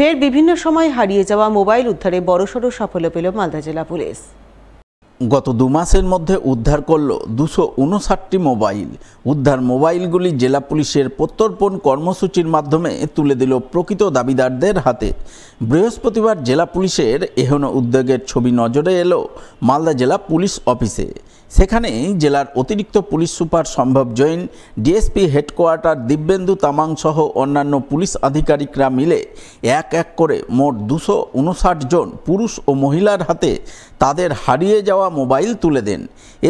ফের বিভিন্ন সময় হারিয়ে যাওয়া মোবাইল উদ্ধারে বড়সড় সাফল্য পেল মালদা জেলা পুলিশ। গত 2 মাসের মধ্যে উদ্ধার করল 259টি মোবাইল। উদ্ধার মোবাইলগুলি জেলা পুলিশের প্রত্যর্পণ কর্মসূচির মাধ্যমে তুলে দিল প্রকৃত দাবিদারদের হাতে। বৃহস্পতিবার জেলা পুলিশের এহেন উদ্যোগের ছবি নজরে এলো মালদা জেলা পুলিশ অফিসে। সেখানে জেলার অতিরিক্ত পুলিশ সুপার সম্ভব জৈন, ডিএসপি হেডকোয়ার্টার দিব্যেন্দু তামাং সহ অন্যান্য পুলিশ আধিকারিকরা মিলে এক এক করে মোট 259 জন পুরুষ ও মহিলার হাতে তাদের হারিয়ে যাওয়া মোবাইল তুলে দেন।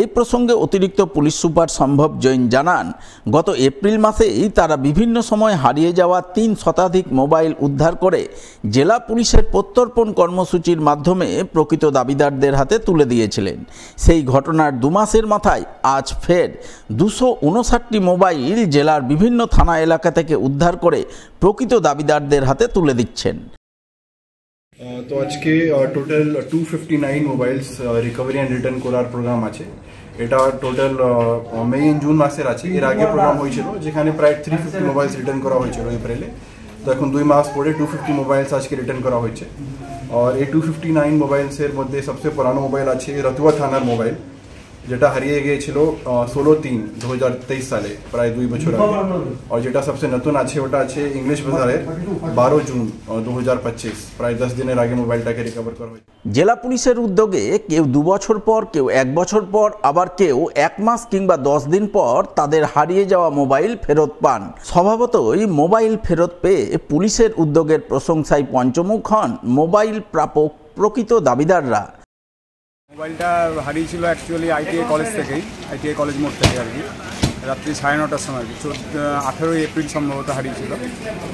এই প্রসঙ্গে অতিরিক্ত পুলিশ সুপার সম্ভব জৈন জানান, গত এপ্রিল মাসেই তারা বিভিন্ন সময় হারিয়ে যাওয়া 3 শতাধিক মোবাইল উদ্ধার করে জেলা পুলিশের প্রত্যর্পণ কর্মসূচির মাধ্যমে প্রকৃত দাবিদারদের হাতে তুলে দিয়েছিলেন। সেই ঘটনার 2 মাসের মাথায় আজ ফের 259টি মোবাইল জেলার বিভিন্ন থানা এলাকা থেকে উদ্ধার করে প্রকৃত দাবিদারদের হাতে তুলে দিচ্ছেন। তো আজকে total 259 mobiles recovery and return করার প্রোগ্রাম আছে। এটা টোটাল মে জুন মাসের আছে। এর আগে প্রোগ্রাম হয়েছিল যেখানে প্রায় 350 মোবাইলস রিটার্ন করা হয়েছিল এপ্রিলে। তো এখন 2 মাস পরে 250 মোবাইলস আজকে রিটার্ন করা হয়েছে। আর এই 259 মোবাইলসের মধ্যে সবচেয়ে পুরানো মোবাইল আছে রতুয়া থানার মোবাইল, যেটা হারিয়ে গিয়েছিল 16/3/2023 সালে, প্রায় 2 বছর আগে। আর যেটা সবচেয়ে নতুন আছে ওটা আছে ইংলিশ বাজারে 12 জুন 2025, প্রায় 10 দিনের আগে মোবাইলটাকে রিকভার করা হয়েছে। জেলা পুলিশের উদ্যোগে কেউ 2 বছর পর, কেউ 1 বছর পর, আবার কেউ 1 মাস কিংবা 10 দিন পর তাদের হারিয়ে যাওয়া মোবাইল ফেরত পান। স্বভাবতই মোবাইল ফেরত পেয়ে পুলিশের উদ্যোগের প্রশংসায় পঞ্চমুখ হন মোবাইল প্রাপক প্রকৃত দাবিদাররা। মোবাইলটা হারিয়েছিল অ্যাকচুয়ালি আইটিআই কলেজ থেকেই, আইটিআই কলেজ মোড় থেকে আর কি, রাত্রি 9:30টার সময়, 18 এপ্রিল সম্ভবত হারিয়েছিল।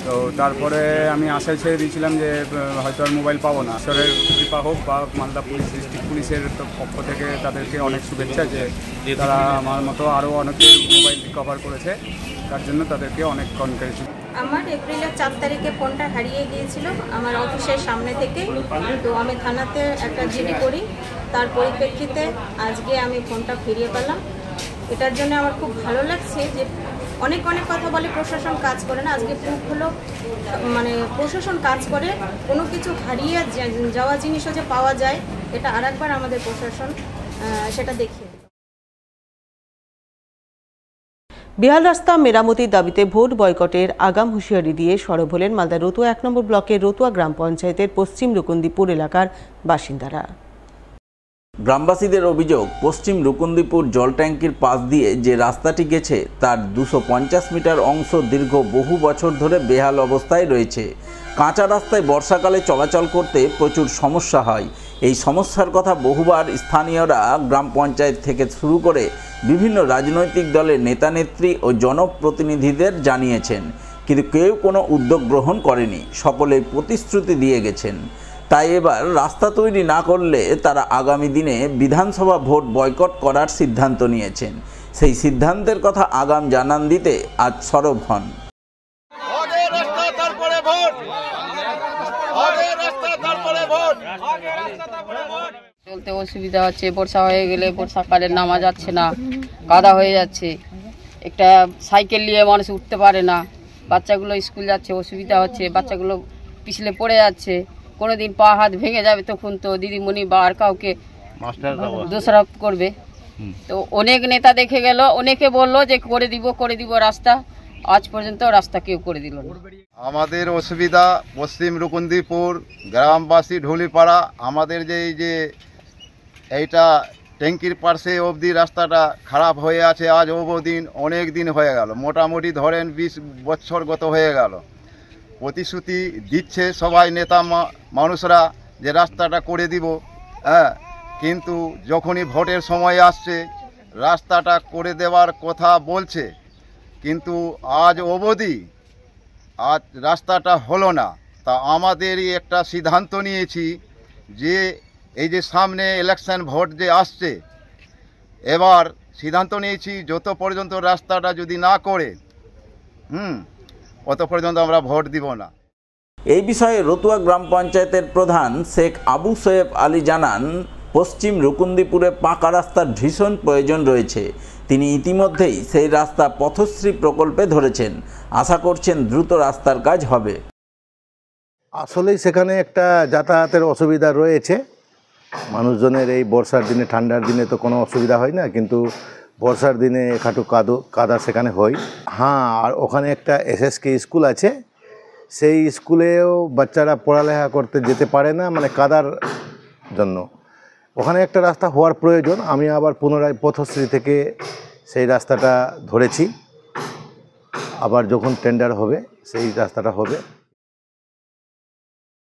তো তারপরে আমি আশায় ছেড়ে দিয়েছিলাম যে হয়তো আর মোবাইল পাবো না। ঈশ্বরের কৃপা হোক বা মালদা পুলিশ ডিস্ট্রিক্ট পুলিশের পক্ষ থেকে তাদেরকে অনেক শুভেচ্ছা যে তারা আমার মতো আরও অনেকের মোবাইল রিকভার করেছে, তার জন্য তাদেরকে অনেক কনগ্রেচুলেশন। আমার এপ্রিলের 4 তারিখে ফোনটা হারিয়ে গিয়েছিল আমার অফিসের সামনে থেকে। তো আমি থানাতে একটা জিডি করি, তার পরিপ্রেক্ষিতে আজকে আমি ফোনটা ফিরিয়ে পেলাম। এটার জন্য আমার খুব ভালো লাগছে যে অনেক কথা বলে প্রশাসন কাজ করে না, আজকে প্রুফ হলো মানে প্রশাসন কাজ করে। কোনো কিছু হারিয়ে যাওয়া জিনিসও যে পাওয়া যায়, এটা আরেকবার আমাদের প্রশাসন সেটা দেখিয়ে দিল। বেহাল রাস্তা মেরামতির দাবিতে ভোট বয়কটের আগাম হুঁশিয়ারি দিয়ে সরব হলেন মালদা রতুয়া 1 নম্বর ব্লকের রতুয়া গ্রাম পঞ্চায়েতের পশ্চিম রুকুন্দিপুর এলাকার বাসিন্দারা। গ্রামবাসীদের অভিযোগ, পশ্চিম রুকুন্দিপুর জল ট্যাঙ্কির পাশ দিয়ে যে রাস্তাটি গেছে তার 250 মিটার অংশ দীর্ঘ বহু বছর ধরে বেহাল অবস্থায় রয়েছে। কাঁচা রাস্তায় বর্ষাকালে চলাচল করতে প্রচুর সমস্যা হয়। এই সমস্যার কথা বহুবার স্থানীয়রা গ্রাম পঞ্চায়েত থেকে শুরু করে বিভিন্ন রাজনৈতিক দলের নেতানেত্রী ও জনপ্রতিনিধিদের জানিয়েছেন, কিন্তু কেউ কোনো উদ্যোগ গ্রহণ করেনি। সকলেই প্রতিশ্রুতি দিয়ে গেছেন। তাই এবার রাস্তা তৈরি না করলে তারা আগামী দিনে বিধানসভা ভোট বয়কট করার সিদ্ধান্ত নিয়েছেন। সেই সিদ্ধান্তের কথা আগাম জানান দিতে আজ সরব হন। চলতে অসুবিধা হচ্ছে, বর্ষা হয়ে গেলে বর্ষাকালে নামা যাচ্ছে না, কাদা হয়ে যাচ্ছে। একটা সাইকেল নিয়ে মানুষ উঠতে পারে না, বাচ্চাগুলো স্কুল যাচ্ছে, অসুবিধা হচ্ছে, বাচ্চাগুলো পিছলে পড়ে যাচ্ছে। কোনোদিন পা হাত ভেঙে যাবে, তখন তো দিদিমণি বা আর কাউকে দোষারোপ করবে। তো অনেক নেতা দেখে গেল, অনেকে বললো যে করে দিব রাস্তা, আজ পর্যন্ত রাস্তা কেউ করে দিল না। আমাদের অসুবিধা পশ্চিম রুকুন্দিপুর গ্রামবাসী ঢুলিপাড়া, আমাদের যে এই যে এইটা ট্যাঙ্কির পাশে অবধি রাস্তাটা খারাপ হয়ে আছে আজ অবদিন, অনেক দিন হয়ে গেল, মোটামুটি ধরেন 20 বছর গত হয়ে গেল। প্রতিশ্রুতি দিচ্ছে সবাই নেতা মানুষরা যে রাস্তাটা করে দিব, হ্যাঁ, কিন্তু যখনই ভোটের সময় আসছে রাস্তাটা করে দেওয়ার কথা বলছে, কিন্তু আজ অবধি আজ রাস্তাটা হলো না। তা আমাদেরই একটা সিদ্ধান্ত নিয়েছি যে এই যে সামনে ইলেকশন ভোট যে আসছে, এবার সিদ্ধান্ত নিয়েছি যত পর্যন্ত রাস্তাটা যদি না করে অত পর্যন্ত আমরা ভোট দিব না। এই বিষয়ে রতুয়া গ্রাম পঞ্চায়েতের প্রধান শেখ আবু সোয়েব আলী জানান, পশ্চিম রুকুন্দিপুরে পাকা রাস্তার ভীষণ প্রয়োজন রয়েছে। তিনি ইতিমধ্যেই সেই রাস্তা পথশ্রী প্রকল্পে ধরেছেন। আশা করছেন দ্রুত রাস্তার কাজ হবে। আসলেই সেখানে একটা যাতায়াতের অসুবিধা রয়েছে। মানুষজনের এই বর্ষার দিনে, ঠান্ডার দিনে তো কোনো অসুবিধা হয় না, কিন্তু বর্ষার দিনে একটু কাদা সেখানে হয়। হ্যাঁ, আর ওখানে একটা এসএসকে স্কুল আছে, সেই স্কুলেও বাচ্চারা পড়ালেখা করতে যেতে পারে না, মানে কাদার জন্য। ওখানে একটা রাস্তা হওয়ার প্রয়োজন। আমি আবার পুনরায় পথশ্রী থেকে সেই রাস্তাটা ধরেছি, আবার যখন টেন্ডার হবে সেই রাস্তাটা হবে।